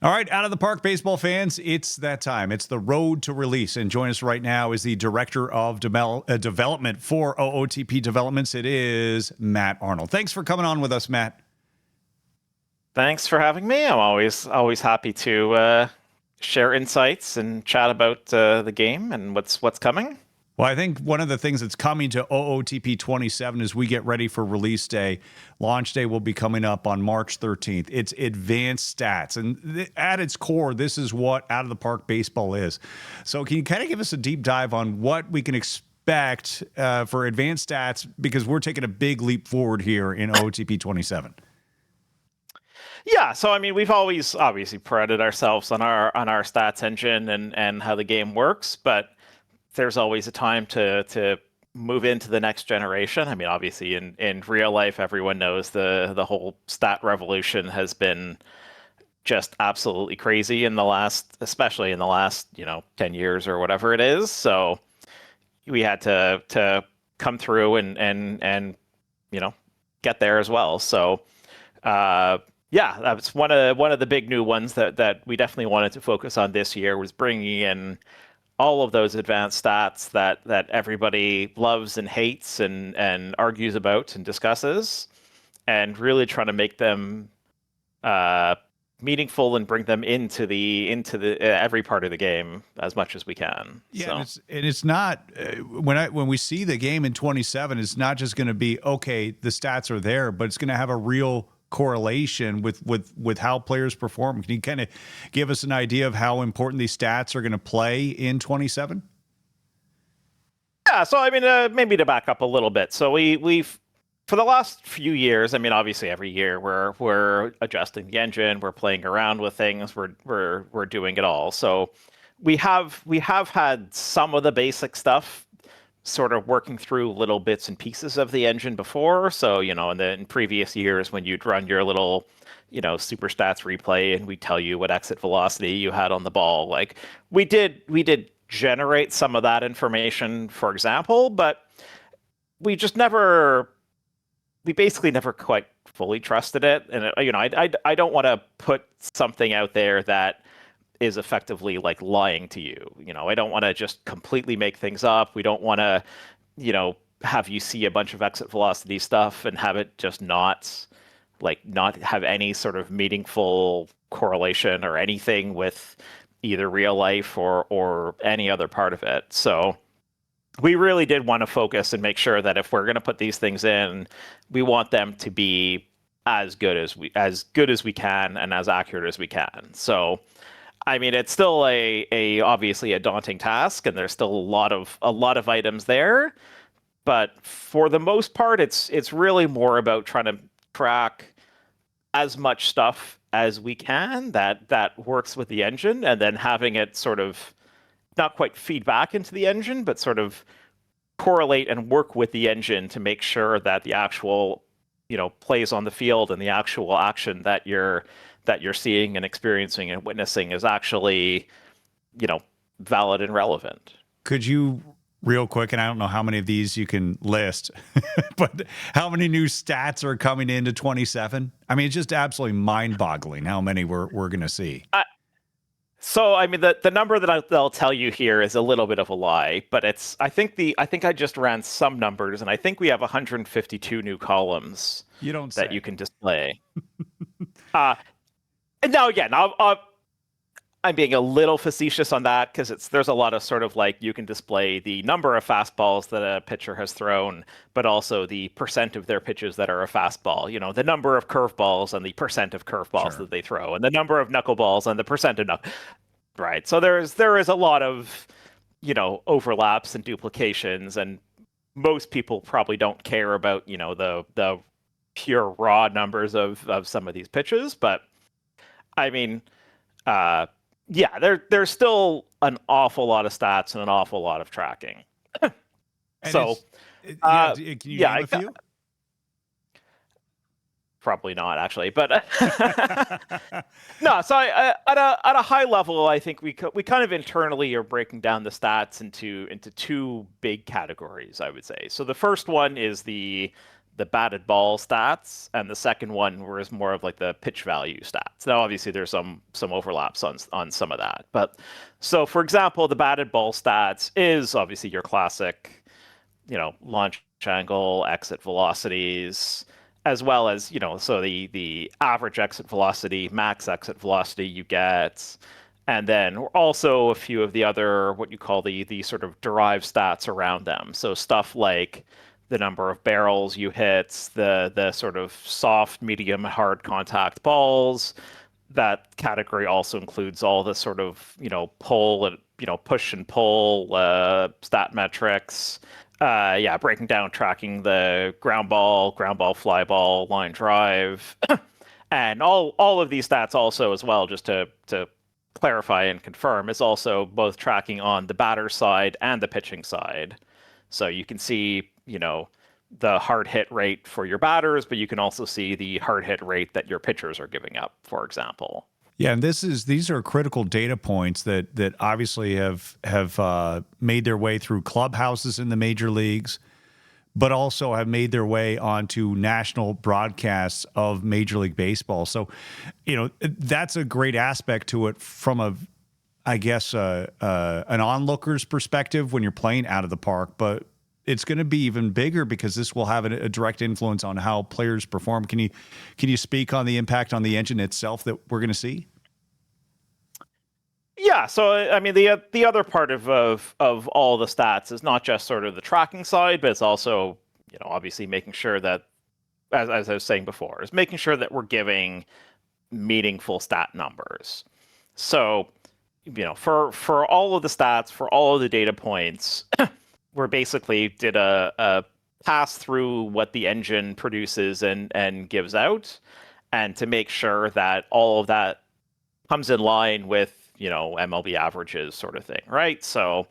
All right, out of the park, baseball fans, it's that time. It's the road to release. And join us right now is the Director of Development for OOTP Developments. It is Matt Arnold. Thanks for coming on with us, Matt. Thanks for having me. I'm always happy to share insights and chat about the game and what's coming. Well, I think one of the things that's coming to OOTP 27 as we get ready for release day. Launch day will be coming up on March 13th. It's advanced stats. And at its core, this is what out of the park baseball is. So can you kind of give us a deep dive on what we can expect for advanced stats? Because we're taking a big leap forward here in OOTP 27. Yeah, so I mean, we've always obviously prided ourselves on our stats engine and how the game works, but there's always a time to move into the next generation. I mean, obviously in real life, everyone knows the whole stat revolution has been just absolutely crazy especially in the last 10 years or whatever it is. So we had to come through and get there as well. So yeah, that's one of the big new ones that we definitely wanted to focus on this year, was bringing in all of those advanced stats that everybody loves and hates and argues about and discusses, and really trying to make them meaningful and bring them into the every part of the game as much as we can. Yeah, so. and it's not when we see the game in 27, it's not just going to be okay, the stats are there, but it's going to have a real correlation with how players perform. Can you kind of give us an idea of how important these stats are going to play in 27? Yeah, so I mean, maybe to back up a little bit. So we've for the last few years, I mean, obviously every year we're adjusting the engine, we're playing around with things, we're doing it all. So we have had some of the basic stuff sort of working through little bits and pieces of the engine before. So, in previous years when you'd run your little, super stats replay and we tell you what exit velocity you had on the ball, like we did generate some of that information, for example, but we basically never quite fully trusted it. And, I don't want to put something out there that is effectively like lying to you. I don't want to just completely make things up. We don't want to, have you see a bunch of exit velocity stuff and have it just not have any sort of meaningful correlation or anything with either real life or any other part of it. So we really did want to focus and make sure that if we're going to put these things in, we want them to be as good as we can and as accurate as we can. So I mean, it's still obviously a daunting task, and there's still a lot of items there. But for the most part, it's really more about trying to track as much stuff as we can that works with the engine, and then having it sort of not quite feed back into the engine, but sort of correlate and work with the engine to make sure that the actual plays on the field and the actual action that you're seeing and experiencing and witnessing is actually, valid and relevant. Could you, real quick, and I don't know how many of these you can list, but how many new stats are coming into 27? I mean, it's just absolutely mind-boggling how many we're going to see. So, I mean, the number that I'll tell you here is a little bit of a lie, but I think I just ran some numbers, and I think we have 152 new columns that you can display. Now, again, I'm being a little facetious on that because there's a lot of sort of like you can display the number of fastballs that a pitcher has thrown, but also the percent of their pitches that are a fastball. The number of curveballs and the percent of curveballs that they throw, and the number of knuckleballs and the percent of right. So there is a lot of overlaps and duplications, and most people probably don't care about the pure raw numbers of some of these pitches, but I mean, yeah, there's still an awful lot of stats and an awful lot of tracking. So, can you name a few? Probably not, actually, but no. So at a high level, I think we kind of internally are breaking down the stats into two big categories, I would say. So the first one is the the batted ball stats, and the second one was more of like the pitch value stats. Now, obviously, there's some overlaps on some of that, but so for example, the batted ball stats is obviously your classic, launch angle, exit velocities, as well as so the average exit velocity, max exit velocity you get. And then also a few of the other, what you call the sort of derived stats around them. So stuff like the number of barrels you hit, the sort of soft, medium, hard contact balls. That category also includes all the sort of, pull and, push and pull stat metrics. Breaking down, tracking the ground ball, fly ball, line drive. And all of these stats also as well, just to clarify and confirm, is also both tracking on the batter side and the pitching side. So you can see, the hard hit rate for your batters, but you can also see the hard hit rate that your pitchers are giving up, for example. Yeah, and these are critical data points that obviously have made their way through clubhouses in the major leagues, but also have made their way onto national broadcasts of Major League Baseball. So, that's a great aspect to it from an onlooker's perspective when you're playing out of the park. But it's going to be even bigger because this will have a direct influence on how players perform. Can you speak on the impact on the engine itself that we're going to see? Yeah, so I mean, the other part of all the stats is not just sort of the tracking side, but it's also, obviously making sure that, as I was saying before, is making sure that we're giving meaningful stat numbers. So, for all of the stats, for all of the data points, we basically did a pass through what the engine produces and gives out, and to make sure that all of that comes in line with MLB averages, sort of thing, right? So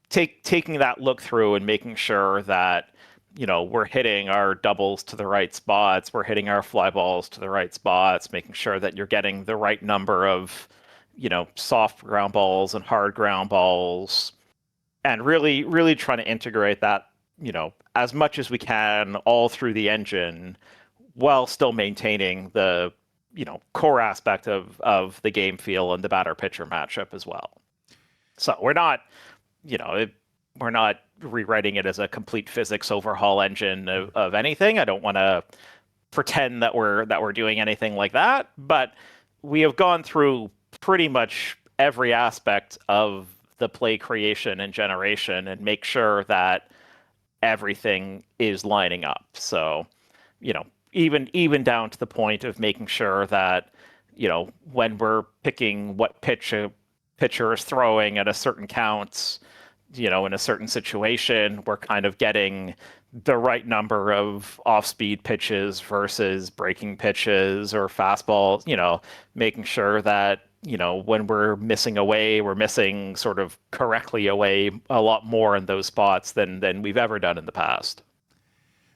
taking that look through and making sure that we're hitting our doubles to the right spots, we're hitting our fly balls to the right spots, making sure that you're getting the right number of soft ground balls and hard ground balls, and really trying to integrate that as much as we can all through the engine, while still maintaining the core aspect of the game feel and the batter pitcher matchup as well. So we're not rewriting it as a complete physics overhaul engine of anything. I don't want to pretend that we're doing anything like that, but we have gone through pretty much every aspect of the play creation and generation and make sure that everything is lining up. So, even down to the point of making sure that, when we're picking what pitch a pitcher is throwing at a certain count, in a certain situation, we're kind of getting the right number of off-speed pitches versus breaking pitches or fastballs, making sure that, when we're missing away, we're missing sort of correctly away a lot more in those spots than we've ever done in the past.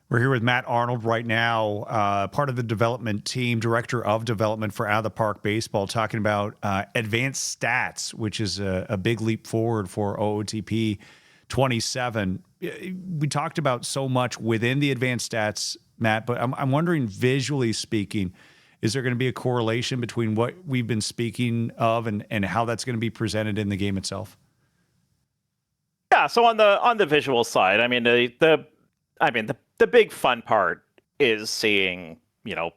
We're here with Matt Arnold right now, part of the development team, director of development for Out of the Park Baseball, talking about advanced stats, which is a big leap forward for OOTP 27. We talked about so much within the advanced stats, Matt, but I'm wondering, visually speaking, is there going to be a correlation between what we've been speaking of and how that's going to be presented in the game itself? Yeah, so on the visual side, I mean, the big fun part is seeing,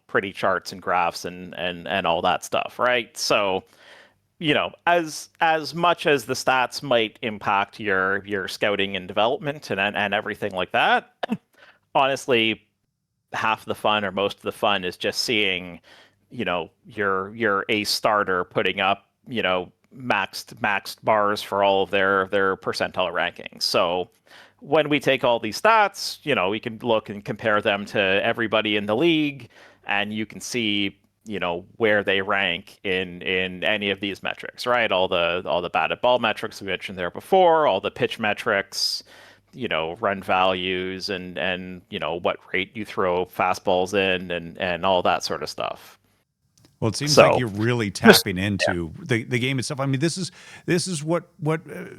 pretty charts and graphs and all that stuff, right? So, as much as the stats might impact your scouting and development and everything like that, honestly, half the fun or most of the fun is just seeing, your ace starter putting up, maxed bars for all of their percentile rankings. So when we take all these stats, we can look and compare them to everybody in the league, and you can see, where they rank in any of these metrics, right? All the batted ball metrics we mentioned there before, all the pitch metrics, run values and what rate you throw fastballs in and all that sort of stuff. Well, it seems like So you're really just tapping into the game itself. I mean, this is what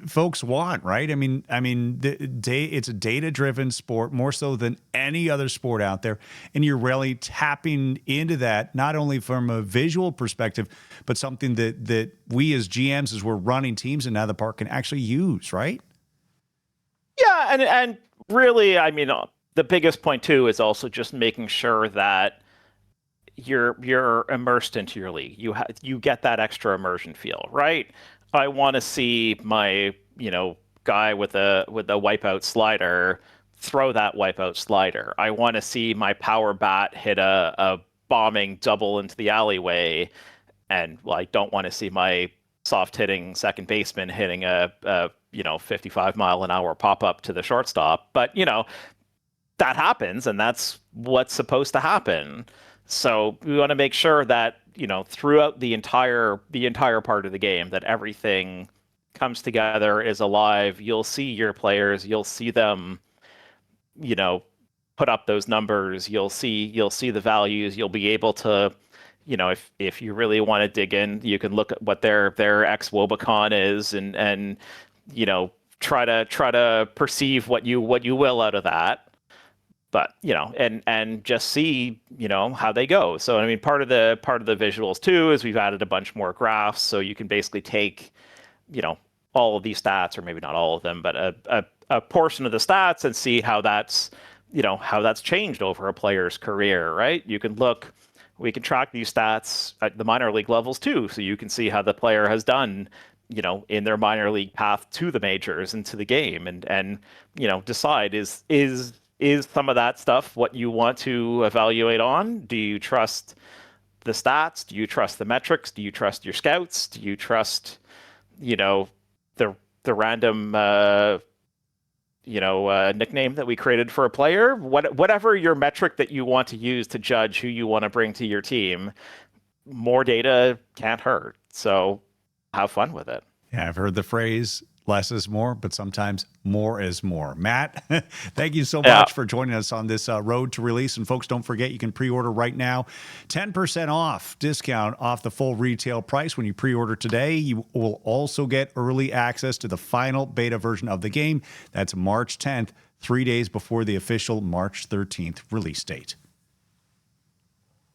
folks want, right? It's a data driven sport more so than any other sport out there, and you're really tapping into that not only from a visual perspective, but something that we as GMs, as we're running teams in the park, can actually use, right? yeah, and really, I mean, the biggest point too is also just making sure that you're immersed into your league. You get that extra immersion feel, right? I want to see my guy with a wipeout slider throw that wipeout slider. I want to see my power bat hit a bombing double into the alleyway, and well, I don't want to see my soft hitting second baseman hitting a 55-mile-an-hour pop up to the shortstop. But that happens, and that's what's supposed to happen. So we want to make sure that throughout the entire part of the game, that everything comes together, is alive. You'll see your players, you'll see them, put up those numbers. You'll see the values. You'll be able to, if you really want to dig in, you can look at what their X Wobicon is, and try to perceive what you will out of that. But and just see how they go. So I mean, part of the visuals too is we've added a bunch more graphs, so you can basically take all of these stats, or maybe not all of them, but a portion of the stats, and see how that's changed over a player's career, right? We can track these stats at the minor league levels too, so you can see how the player has done in their minor league path to the majors and to the game, and decide is some of that stuff what you want to evaluate on? Do you trust the stats? Do you trust the metrics? Do you trust your scouts? Do you trust, the random, nickname that we created for a player? Whatever your metric that you want to use to judge who you want to bring to your team, more data can't hurt. So have fun with it. Yeah, I've heard the phrase, less is more, but sometimes more is more. Matt, thank you so much for joining us on this road to release. And folks, don't forget, you can pre-order right now. 10% off discount off the full retail price when you pre-order today. You will also get early access to the final beta version of the game. That's March 10th, 3 days before the official March 13th release date.